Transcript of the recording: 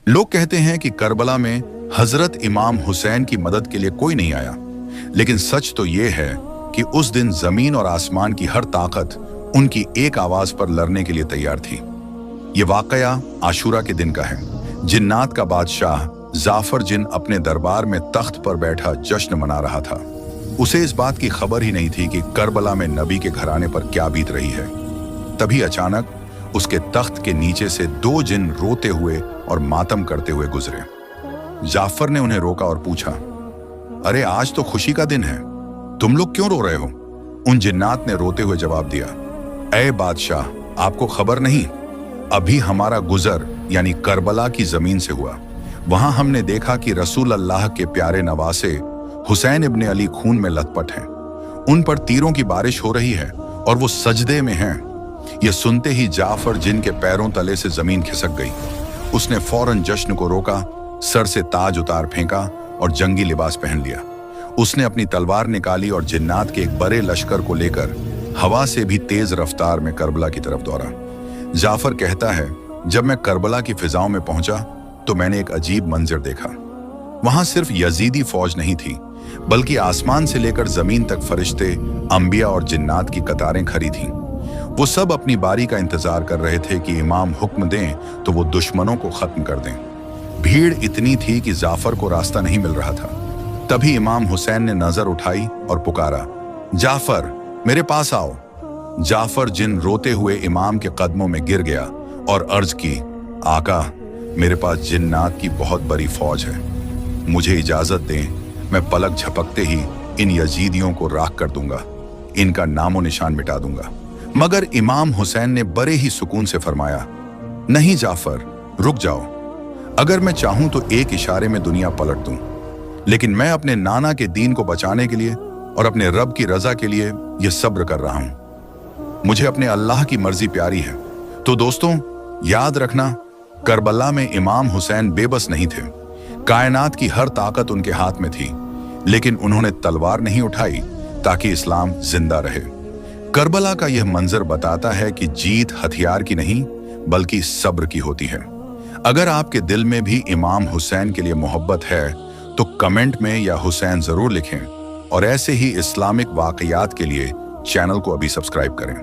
लोग कहते हैं कि करबला में हजरत इमाम हुसैन की मदद के लिए कोई नहीं आया, लेकिन सच तो ये है कि उस दिन जमीन और आसमान की हर ताकत उनकी एक आवाज पर लड़ने के लिए तैयार थी। ये वाकया आशूरा के दिन का है। जिन्नात का बादशाह जाफर जिन अपने दरबार में तख्त पर बैठा जश्न मना रहा था। उसे इस बात की खबर ही नहीं थी कि करबला में नबी के घराने पर क्या बीत रही है। तभी अचानक उसके तख्त के नीचे से दो जिन रोते हुए और मातम करते हुए गुजरे। जाफर ने उन्हें रोका और पूछा, अरे आज तो खुशी का दिन है, तुम लोग क्यों रो रहे हो? उन जिन्नात ने रोते हुए जवाब दिया, ऐ बादशाह, आपको खबर नहीं, अभी हमारा गुजर यानी करबला की जमीन से हुआ। वहां हमने देखा कि रसूल अल्लाह के प्यारे नवासे हुसैन इब्ने अली खून में लथपथ हैं। उन पर तीरों की बारिश हो रही है और वो सजदे में हैं। यह सुनते ही जाफर जिन के पैरों तले से जमीन खिसक गई। उसने फौरन जश्न को रोका, सर से ताज उतार फेंका और जंगी लिबास पहन लिया। उसने अपनी तलवार निकाली और जिन्नात के एक बड़े लश्कर को लेकर हवा से भी तेज रफ्तार में करबला की तरफ दौड़ा। जाफर कहता है, जब मैं करबला की फिजाओं में पहुंचा तो मैंने एक अजीब मंजर देखा। वहां सिर्फ यजीदी फौज नहीं थी, बल्कि आसमान से लेकर जमीन तक फरिश्ते, अंबिया और जिन्नात की कतारें खड़ी थीं। वो सब अपनी बारी का इंतजार कर रहे थे कि इमाम हुक्म दें तो वो दुश्मनों को खत्म कर दें। भीड़ इतनी थी कि जाफर को रास्ता नहीं मिल रहा था। तभी इमाम हुसैन ने नजर उठाई और पुकारा, जाफर मेरे पास आओ। जाफर जिन रोते हुए इमाम के कदमों में गिर गया और अर्ज की, आका मेरे पास जिन्नात की बहुत बड़ी फौज है, मुझे इजाजत दें, मैं पलक झपकते ही इन यजीदियों को राख कर दूंगा, इनका नामो निशान मिटा दूंगा। मगर इमाम हुसैन ने बड़े ही सुकून से फरमाया, नहीं जाफर, रुक जाओ। अगर मैं चाहूं तो एक इशारे में दुनिया पलट दूं, लेकिन मैं अपने नाना के दीन को बचाने के लिए और अपने रब की रजा के लिए यह सब्र कर रहा हूं। मुझे अपने अल्लाह की मर्जी प्यारी है। तो दोस्तों, याद रखना, करबला में इमाम हुसैन बेबस नहीं थे। कायनात की हर ताकत उनके हाथ में थी, लेकिन उन्होंने तलवार नहीं उठाई ताकि इस्लाम जिंदा रहे। करबला का यह मंजर बताता है कि जीत हथियार की नहीं बल्कि सब्र की होती है। अगर आपके दिल में भी इमाम हुसैन के लिए मोहब्बत है तो कमेंट में या हुसैन जरूर लिखें, और ऐसे ही इस्लामिक वाकयात के लिए चैनल को अभी सब्सक्राइब करें।